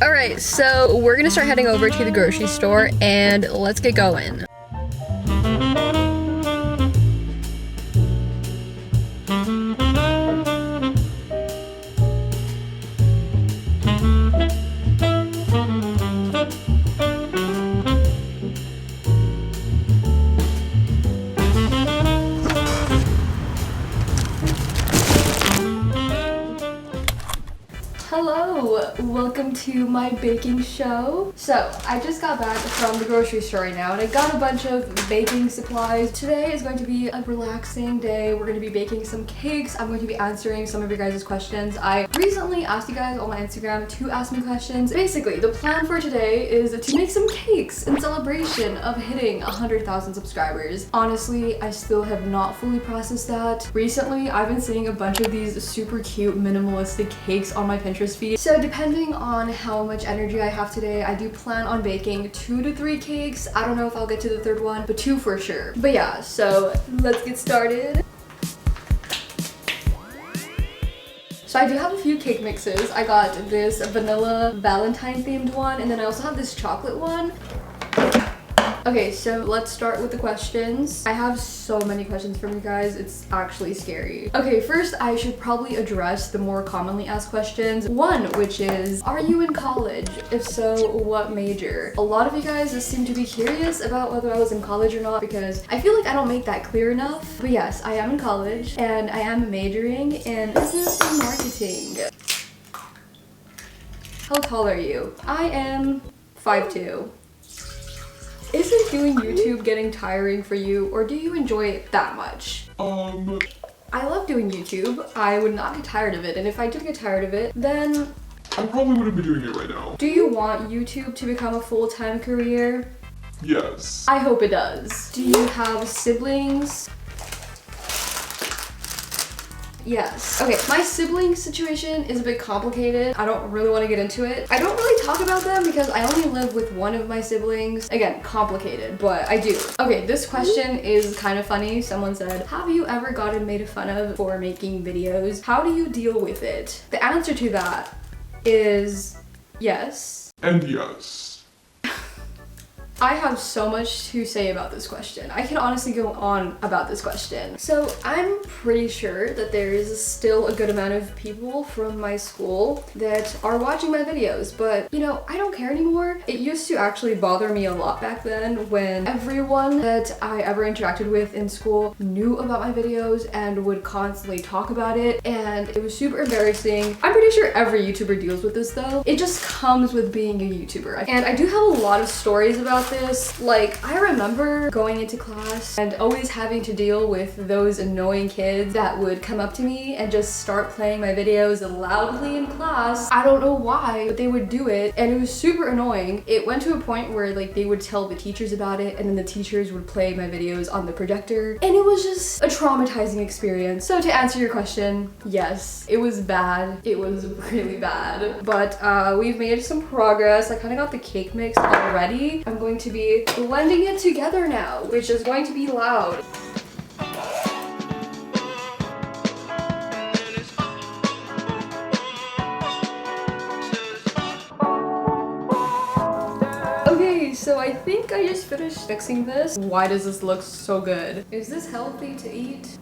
Alright, so we're gonna start heading over to the grocery store and let's get going. Hello, welcome to my baking show. So, I just got back from the grocery store right now and I got a bunch of baking supplies. Today is going to be a relaxing day. We're going to be baking some cakes. I'm going to be answering some of your guys' questions. I recently asked you guys on my Instagram to ask me questions. Basically, the plan for today is to make some cakes in celebration of hitting 100,000 subscribers. Honestly, I still have not fully processed that. Recently, I've been seeing a bunch of these super cute minimalistic cakes on my Pinterest feed. So depending on how much energy I have today, I do plan on baking 2 to 3 cakes. I don't know if I'll get to the third one, but 2 for sure. But yeah, so let's get started. So I do have a few cake mixes. I got this vanilla Valentine themed one, and then I also have this chocolate one. Okay, so let's start with the questions. I have so many questions from you guys, it's actually scary. Okay, first I should probably address the more commonly asked questions. One, which is, are you in college? If so, what major? A lot of you guys seem to be curious about whether I was in college or not because I feel like I don't make that clear enough. But yes, I am in college and I am majoring in business and marketing. How tall are you? I am 5'2". Isn't doing YouTube getting tiring for you, or do you enjoy it that much? I love doing YouTube. I would not get tired of it, and if I did get tired of it, then I probably wouldn't be doing it right now. Do you want YouTube to become a full-time career? Yes. I hope it does. Do you have siblings? Yes. Okay, my sibling situation is a bit complicated. I don't really want to get into it. I don't really talk about them because I only live with one of my siblings. Again, complicated, but I do. Okay, this question is kind of funny. Someone said, have you ever gotten made fun of for making videos? How do you deal with it? The answer to that is yes. And yes. I have so much to say about this question. I can honestly go on about this question. So I'm pretty sure that there is still a good amount of people from my school that are watching my videos, but you know, I don't care anymore. It used to actually bother me a lot back then when everyone that I ever interacted with in school knew about my videos and would constantly talk about it, and it was super embarrassing. I'm pretty sure every YouTuber deals with this though. It just comes with being a YouTuber. And I do have a lot of stories about this. Like, I remember going into class and always having to deal with those annoying kids that would come up to me and just start playing my videos loudly in class. I don't know why, but they would do it and it was super annoying. It went to a point where like they would tell the teachers about it and then the teachers would play my videos on the projector and it was just a traumatizing experience. So to answer your question, yes, it was bad. It was really bad, but we've made some progress. I kind of got the cake mix already. I'm going to be blending it together now, which is going to be loud. Okay, so I think I just finished mixing this. Why does this look so good? Is this healthy to eat?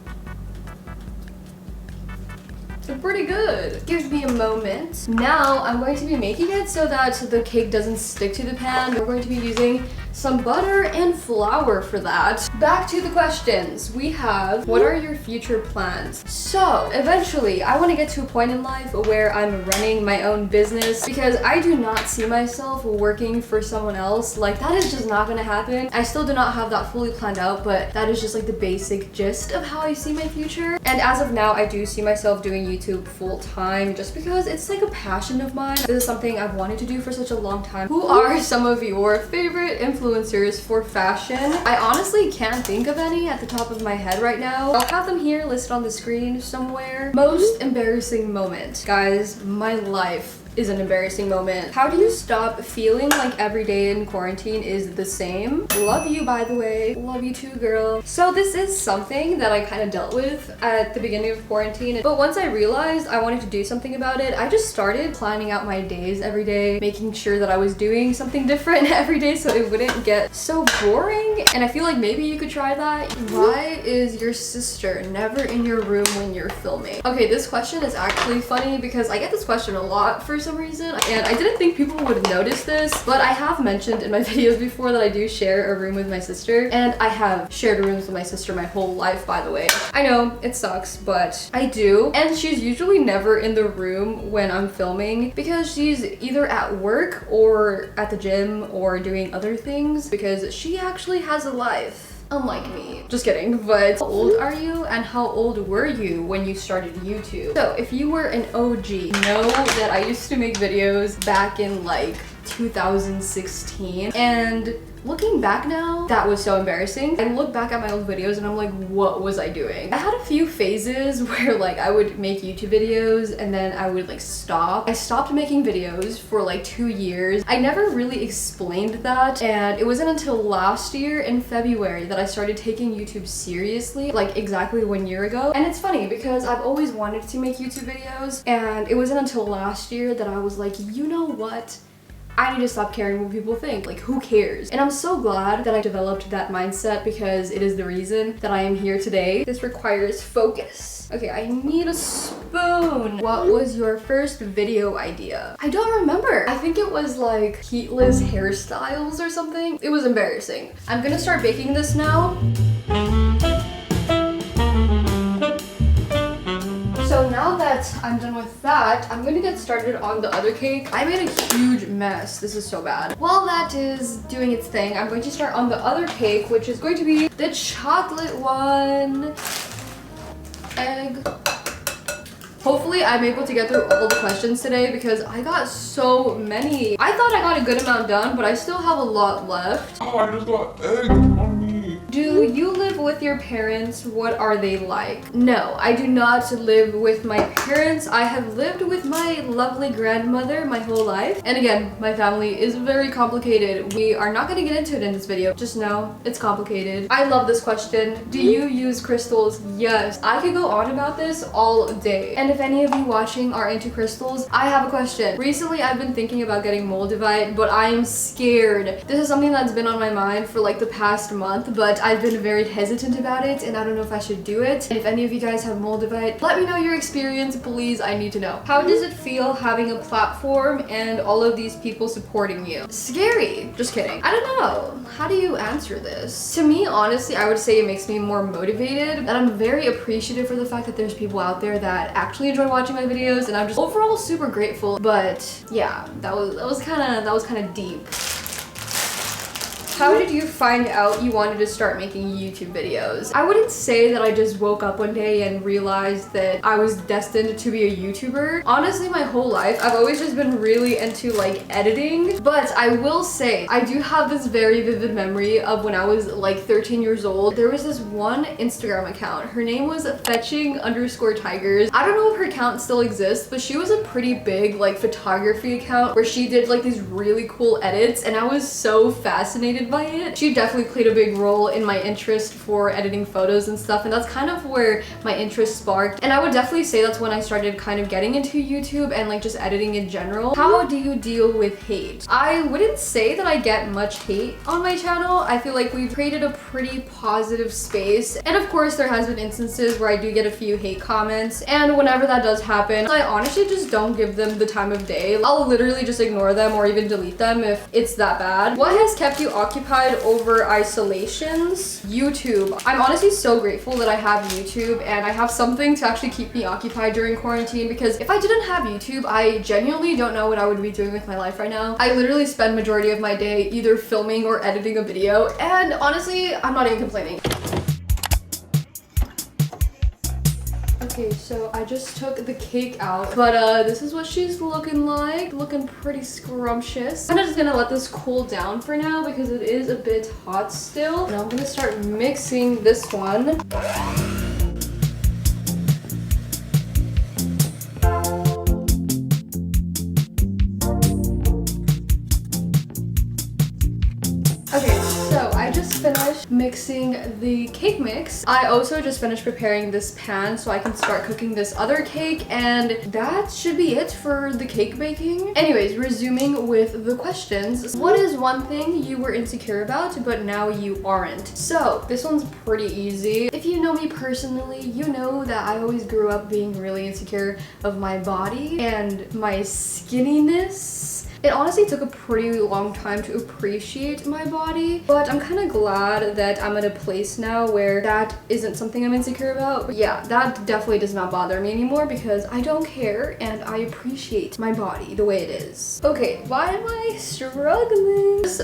Pretty good. Give me a moment. Now I'm going to be making it so that the cake doesn't stick to the pan. We're going to be using some butter and flour for that. Back to the questions. We have, what are your future plans? So eventually I want to get to a point in life where I'm running my own business because I do not see myself working for someone else. Like, that is just not gonna happen. I still do not have that fully planned out, but that is just like the basic gist of how I see my future. And as of now, I do see myself doing YouTube full-time just because it's like a passion of mine. This is something I've wanted to do for such a long time. Who are some of your favorite influencers for fashion? I honestly can't think of any at the top of my head right now. I'll have them here listed on the screen somewhere. Most embarrassing moment. Guys, my life is an embarrassing moment. How do you stop feeling like every day in quarantine is the same? Love you, by the way. Love you too, girl. So this is something that I kind of dealt with at the beginning of quarantine, but once I realized I wanted to do something about it, I just started planning out my days every day, making sure that I was doing something different every day so it wouldn't get so boring. And I feel like maybe you could try that. Why is your sister never in your room when you're filming? Okay, this question is actually funny because I get this question a lot for some reason, and I didn't think people would notice this, but I have mentioned in my videos before that I do share a room with my sister, and I have shared rooms with my sister my whole life, by the way. I know it sucks, but I do, and she's usually never in the room when I'm filming because she's either at work or at the gym or doing other things because she actually has a life. Unlike me. Just kidding, but how old are you and how old were you when you started YouTube? So if you were an OG, know that I used to make videos back in like 2016, and looking back now, that was so embarrassing. I look back at my old videos and I'm like, what was I doing? I had a few phases where like I would make YouTube videos and then I would like stop. I stopped making videos for like 2 years. I never really explained that, and it wasn't until last year in February that I started taking YouTube seriously, like exactly 1 year ago. And it's funny because I've always wanted to make YouTube videos, and it wasn't until last year that I was like, you know what? I need to stop caring what people think. Like, who cares? And I'm so glad that I developed that mindset because it is the reason that I am here today. This requires focus. Okay, I need a spoon. What was your first video idea? I don't remember. I think it was like heatless hairstyles or something. It was embarrassing. I'm gonna start baking this now. So now that I'm done with that, I'm gonna get started on the other cake. I made a huge mess. This is so bad. While that is doing its thing, I'm going to start on the other cake, which is going to be the chocolate one. Egg. Hopefully I'm able to get through all the questions today because I got so many. I thought I got a good amount done, but I still have a lot left. Oh, I just got egg on me. Do you live with your parents? What are they like? No, I do not live with my parents. I have lived with my lovely grandmother my whole life. And again, my family is very complicated. We are not gonna get into it in this video. Just know it's complicated. I love this question. Do you use crystals? Yes. I could go on about this all day. And if any of you watching are into crystals, I have a question. Recently, I've been thinking about getting moldavite, but I'm scared. This is something that's been on my mind for like the past month, but I've been very hesitant about it and I don't know if I should do it. And if any of you guys have moldavite, let me know your experience, please. I need to know. How does it feel having a platform and all of these people supporting you? Scary. Just kidding. I don't know. How do you answer this? To me, honestly, I would say it makes me more motivated, and I'm very appreciative for the fact that there's people out there that actually enjoy watching my videos, and I'm just overall super grateful. But yeah, that was kind of deep. How did you find out you wanted to start making YouTube videos? I wouldn't say that I just woke up one day and realized that I was destined to be a YouTuber. Honestly, my whole life, I've always just been really into like editing, but I will say I do have this very vivid memory of when I was like 13 years old. There was this one Instagram account. Her name was fetching_tigers. I don't know if her account still exists, but she was a pretty big like photography account where she did like these really cool edits, and I was so fascinated by it. She definitely played a big role in my interest for editing photos and stuff, and that's kind of where my interest sparked. And I would definitely say that's when I started kind of getting into YouTube and like just editing in general. How do you deal with hate? I wouldn't say that I get much hate on my channel. I feel like we've created a pretty positive space, and of course there has been instances where I do get a few hate comments, and whenever that does happen, I honestly just don't give them the time of day. I'll literally just ignore them or even delete them if it's that bad. What has kept you occupied over isolations? YouTube. I'm honestly so grateful that I have YouTube and I have something to actually keep me occupied during quarantine, because if I didn't have YouTube, I genuinely don't know what I would be doing with my life right now. I literally spend majority of my day either filming or editing a video, and honestly, I'm not even complaining. Okay, so I just took the cake out, but this is what she's looking like. Looking pretty scrumptious. I'm just gonna let this cool down for now because it is a bit hot still. And I'm gonna start mixing this one. just finished mixing the cake mix. I also just finished preparing this pan so I can start cooking this other cake, and that should be it for the cake baking. Anyways, resuming with the questions. What is one thing you were insecure about but now you aren't? So this one's pretty easy. If you know me personally, you know that I always grew up being really insecure of my body and my skinniness. It honestly took a pretty long time to appreciate my body, but I'm kind of glad that I'm at a place now where that isn't something I'm insecure about. But yeah, that definitely does not bother me anymore because I don't care and I appreciate my body the way it is. Okay, why am I struggling? This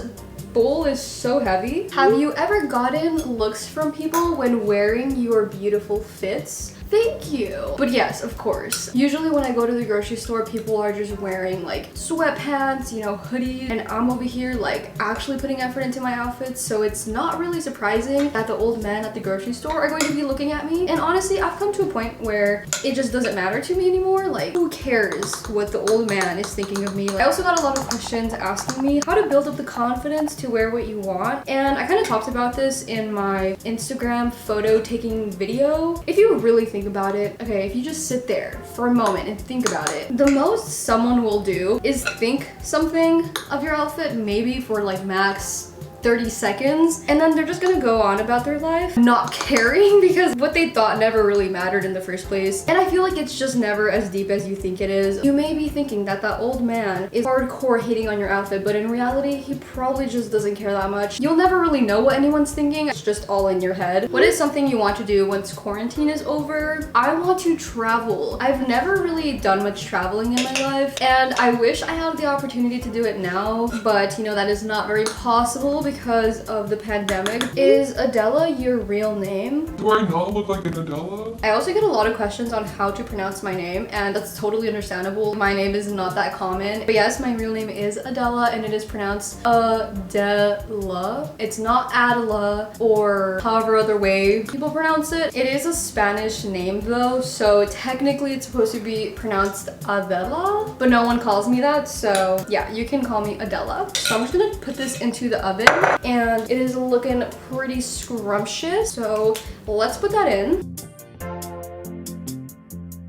bowl is so heavy. Have you ever gotten looks from people when wearing your beautiful fits? Thank you. But yes, of course. Usually when I go to the grocery store, people are just wearing like sweatpants, you know, hoodies, and I'm over here like actually putting effort into my outfits, so it's not really surprising that the old men at the grocery store are going to be looking at me. And honestly, I've come to a point where it just doesn't matter to me anymore. Like, who cares what the old man is thinking of me? I also got a lot of questions asking me how to build up the confidence to wear what you want, and I kind of talked about this in my Instagram photo taking video. If you really think about it, okay, if you just sit there for a moment and think about it, the most someone will do is think something of your outfit, maybe for like max 30 seconds, and then they're just gonna go on about their life not caring because what they thought never really mattered in the first place. And I feel like it's just never as deep as you think it is. You may be thinking that that old man is hardcore hating on your outfit, but in reality he probably just doesn't care that much. You'll never really know what anyone's thinking. It's just all in your head. What is something you want to do once quarantine is over? I want to travel. I've never really done much traveling in my life, and I wish I had the opportunity to do it now, but you know, that is not very possible because of the pandemic. Is Adela your real name? Do I not look like an Adela? I also get a lot of questions on how to pronounce my name, and that's totally understandable. My name is not that common. But yes, my real name is Adela, and it is pronounced Adela. It's not Adela or however other way people pronounce it. It is a Spanish name though, so technically it's supposed to be pronounced Adela, but no one calls me that, so yeah, you can call me Adela. So I'm just gonna put this into the oven, and it is looking pretty scrumptious, so let's put that in.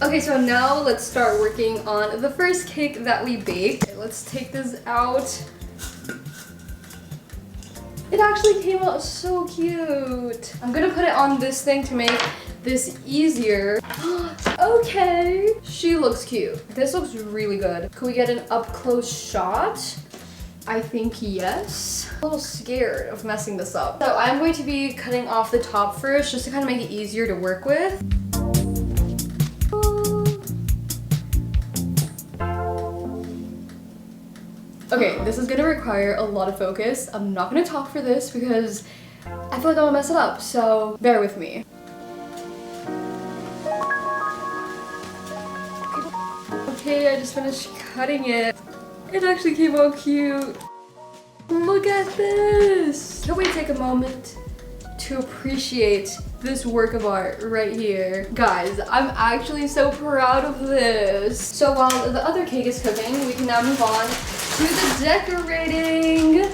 Okay, so now let's start working on the first cake that we baked. Okay, let's take this out. It actually came out so cute. I'm gonna put it on this thing to make this easier. Okay, she looks cute. This looks really good. Could we get an up close shot? I think yes. I'm a little scared of messing this up. So I'm going to be cutting off the top first just to kind of make it easier to work with. Okay, this is gonna require a lot of focus. I'm not gonna talk for this because I feel like I'm gonna mess it up, so bear with me. Okay, I just finished cutting it. It actually came out cute. Look at this! Can we take a moment to appreciate this work of art right here? Guys, I'm actually so proud of this. So while the other cake is cooking, we can now move on to the decorating.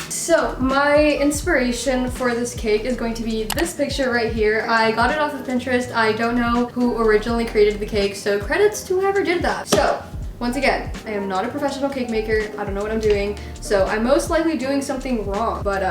So my inspiration for this cake is going to be this picture right here. I got it off of Pinterest. I don't know who originally created the cake, so credits to whoever did that. So once again, I am not a professional cake maker. I don't know what I'm doing, so I'm most likely doing something wrong, but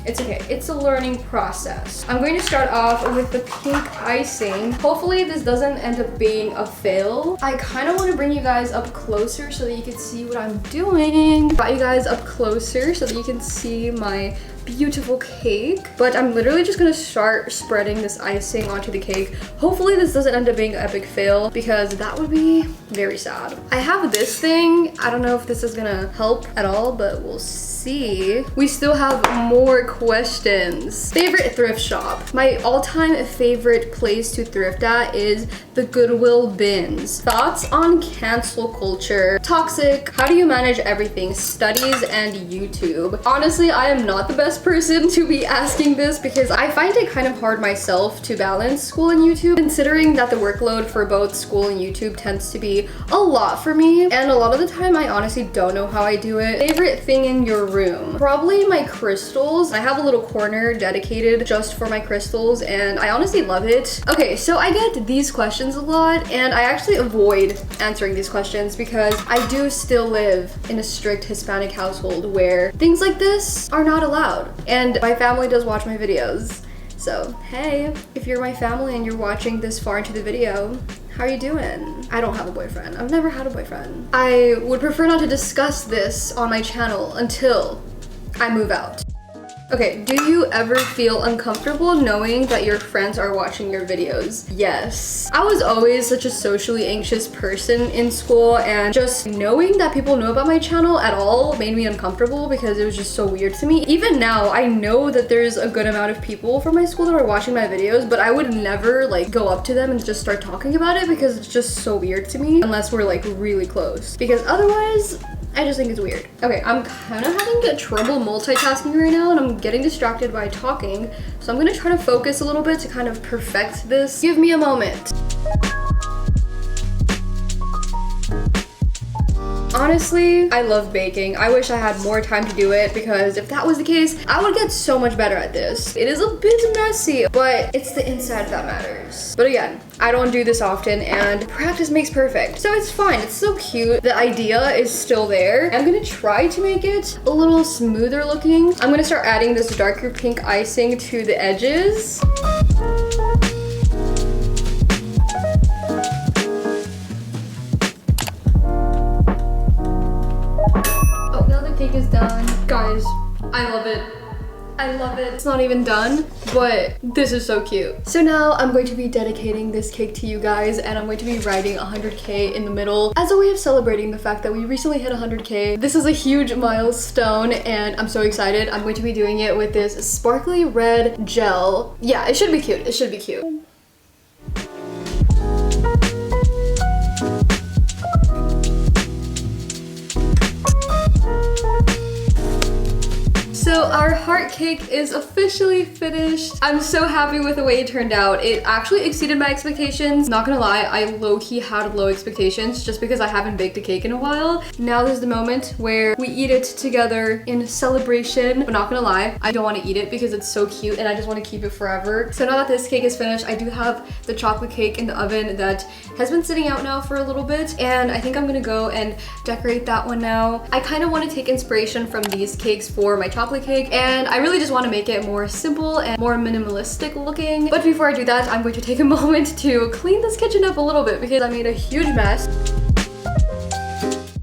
it's okay. It's a learning process. I'm going to start off with the pink icing. Hopefully this doesn't end up being a fail. I kind of want to bring you guys up closer so that you can see what I'm doing. Brought you guys up closer so that you can see my beautiful cake, but I'm literally just gonna start spreading this icing onto the cake. Hopefully this doesn't end up being an epic fail because that would be very sad. I have this thing. I don't know if this is gonna help at all, but we'll see. We still have more questions. Favorite thrift shop. My all-time favorite place to thrift at is the Goodwill bins. Thoughts on cancel culture? Toxic. How do you manage everything? Studies and YouTube. Honestly, I am not the best best person to be asking this because I find it kind of hard myself to balance school and YouTube, considering that the workload for both school and YouTube tends to be a lot for me, and a lot of the time I honestly don't know how I do it. Favorite thing in your room? Probably my crystals. I have a little corner dedicated just for my crystals and I honestly love it. Okay, so I get these questions a lot and I actually avoid answering these questions because I do still live in a strict Hispanic household where things like this are not allowed, and my family does watch my videos. So hey, if you're my family and you're watching this far into the video, how are you doing? I don't have a boyfriend. I've never had a boyfriend. I would prefer not to discuss this on my channel until I move out. Okay, do you ever feel uncomfortable knowing that your friends are watching your videos? Yes. I was always such a socially anxious person in school, and just knowing that people know about my channel at all made me uncomfortable because it was just so weird to me. Even now, I know that there's a good amount of people from my school that are watching my videos, but I would never like go up to them and just start talking about it because it's just so weird to me unless we're like really close. Because otherwise, I just think it's weird. Okay, I'm kind of having trouble multitasking right now and I'm getting distracted by talking. So I'm gonna try to focus a little bit to kind of perfect this. Give me a moment. Honestly, I love baking. I wish I had more time to do it because if that was the case, I would get so much better at this. It is a bit messy, but it's the inside that matters. But again, I don't do this often and practice makes perfect. So it's fine, it's so cute. The idea is still there. I'm gonna try to make it a little smoother looking. I'm gonna start adding this darker pink icing to the edges. Cake is done. Guys, I love it. I love it. It's not even done, but this is so cute. So now I'm going to be dedicating this cake to you guys and I'm going to be writing 100K in the middle as a way of celebrating the fact that we recently hit 100K. This is a huge milestone and I'm so excited. I'm going to be doing it with this sparkly red gel. Yeah, it should be cute. It should be cute. So our heart cake is officially finished. I'm so happy with the way it turned out. It actually exceeded my expectations. Not gonna lie, I low-key had low expectations just because I haven't baked a cake in a while. Now there's the moment where we eat it together in celebration. But not gonna lie, I don't want to eat it because it's so cute and I just want to keep it forever. So now that this cake is finished, I do have the chocolate cake in the oven that has been sitting out now for a little bit, and I think I'm gonna go and decorate that one now. I kind of want to take inspiration from these cakes for my chocolate cake, and I really just want to make it more simple and more minimalistic looking. But before I do that, I'm going to take a moment to clean this kitchen up a little bit because I made a huge mess.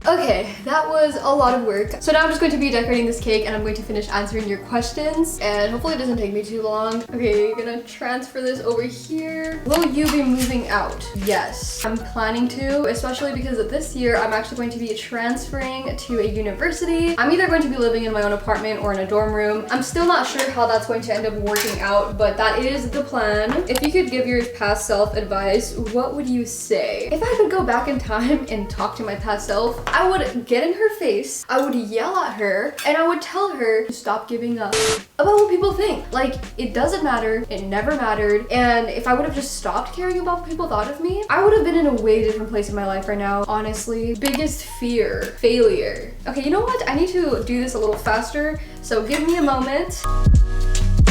Okay, that was a lot of work. So now I'm just going to be decorating this cake and I'm going to finish answering your questions and hopefully it doesn't take me too long. Okay, gonna transfer this over here. Will you be moving out? Yes, I'm planning to, especially because of this year, I'm actually going to be transferring to a university. I'm either going to be living in my own apartment or in a dorm room. I'm still not sure how that's going to end up working out, but that is the plan. If you could give your past self advice, what would you say? If I could go back in time and talk to my past self, I would get in her face, I would yell at her, and I would tell her to stop giving up about what people think. Like, it doesn't matter, it never mattered, and if I would have just stopped caring about what people thought of me, I would have been in a way different place in my life right now, honestly. Biggest fear, failure. Okay, you know what? I need to do this a little faster, so give me a moment.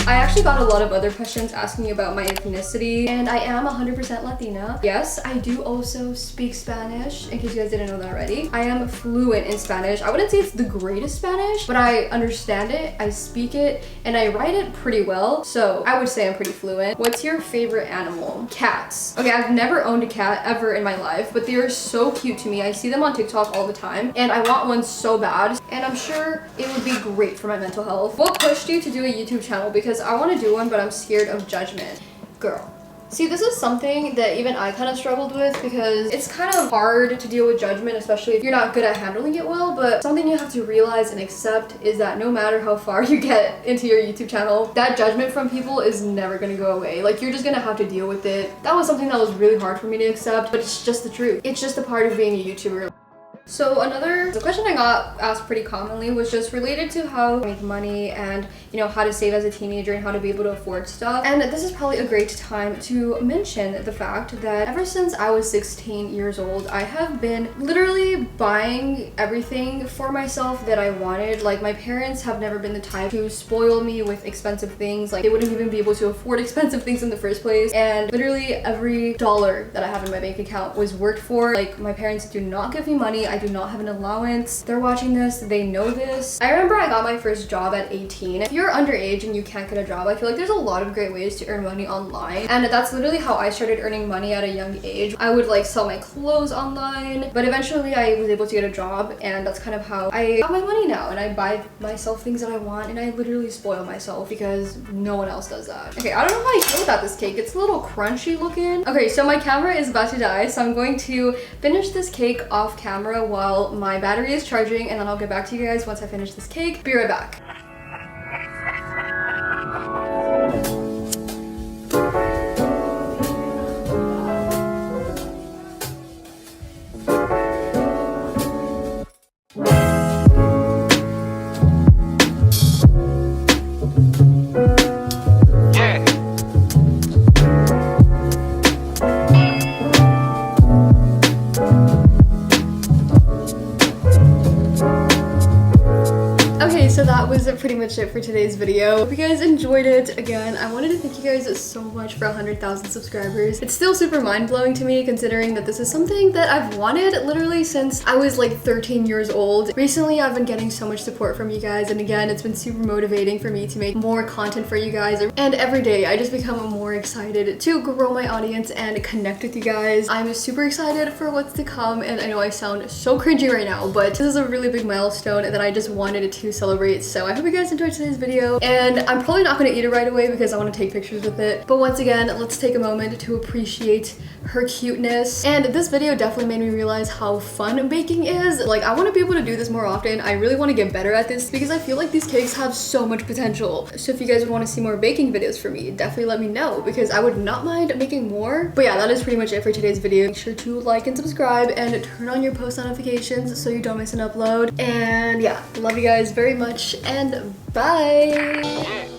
I actually got a lot of other questions asking about my ethnicity, and I am 100% Latina. Yes, I do also speak Spanish, in case you guys didn't know that already. I am fluent in Spanish. I wouldn't say it's the greatest Spanish, but I understand it, I speak it, and I write it pretty well, so I would say I'm pretty fluent. What's your favorite animal? Cats. Okay, I've never owned a cat ever in my life, but they are so cute to me. I see them on TikTok all the time, and I want one so bad, and I'm sure it would be great for my mental health. What pushed you to do a YouTube channel? Because I want to do one, but I'm scared of judgment. Girl. See, this is something that even I kind of struggled with because it's kind of hard to deal with judgment, especially if you're not good at handling it well, but something you have to realize and accept is that no matter how far you get into your YouTube channel, that judgment from people is never gonna go away. Like, you're just gonna have to deal with it. That was something that was really hard for me to accept, but it's just the truth. It's just a part of being a YouTuber. So the question I got asked pretty commonly was just related to how to make money and, you know, how to save as a teenager and how to be able to afford stuff. And this is probably a great time to mention the fact that ever since I was 16 years old, I have been literally buying everything for myself that I wanted. Like, my parents have never been the type to spoil me with expensive things. Like, they wouldn't even be able to afford expensive things in the first place. And literally every dollar that I have in my bank account was worked for. Like, my parents do not give me money. I do not have an allowance. They're watching this, they know this. I remember I got my first job at 18. If you're underage and you can't get a job, I feel like there's a lot of great ways to earn money online. And that's literally how I started earning money at a young age. I would like sell my clothes online, but eventually I was able to get a job, and that's kind of how I got my money now. And I buy myself things that I want, and I literally spoil myself because no one else does that. Okay, I don't know how I feel about this cake. It's a little crunchy looking. Okay, so my camera is about to die, so I'm going to finish this cake off camera while my battery is charging, and then I'll get back to you guys once I finish this cake. Be right back. So that was pretty much it for today's video. Hope you guys enjoyed it. Again, I wanted to thank you guys so much for 100,000 subscribers. It's still super mind-blowing to me considering that this is something that I've wanted literally since I was like 13 years old. Recently, I've been getting so much support from you guys, and again, it's been super motivating for me to make more content for you guys. And every day, I just become more excited to grow my audience and connect with you guys. I'm super excited for what's to come, and I know I sound so cringy right now, but this is a really big milestone that I just wanted to celebrate. So I hope you guys enjoyed today's video, and I'm probably not going to eat it right away because I want to take pictures with it. But once again, let's take a moment to appreciate her cuteness. And this video definitely made me realize how fun baking is. Like, I want to be able to do this more often. I really want to get better at this because I feel like these cakes have so much potential. So if you guys would want to see more baking videos from me, definitely let me know because I would not mind making more. But yeah, that is pretty much it for today's video. Make sure to like and subscribe and turn on your post notifications so you don't miss an upload. And yeah, love you guys very much, and bye!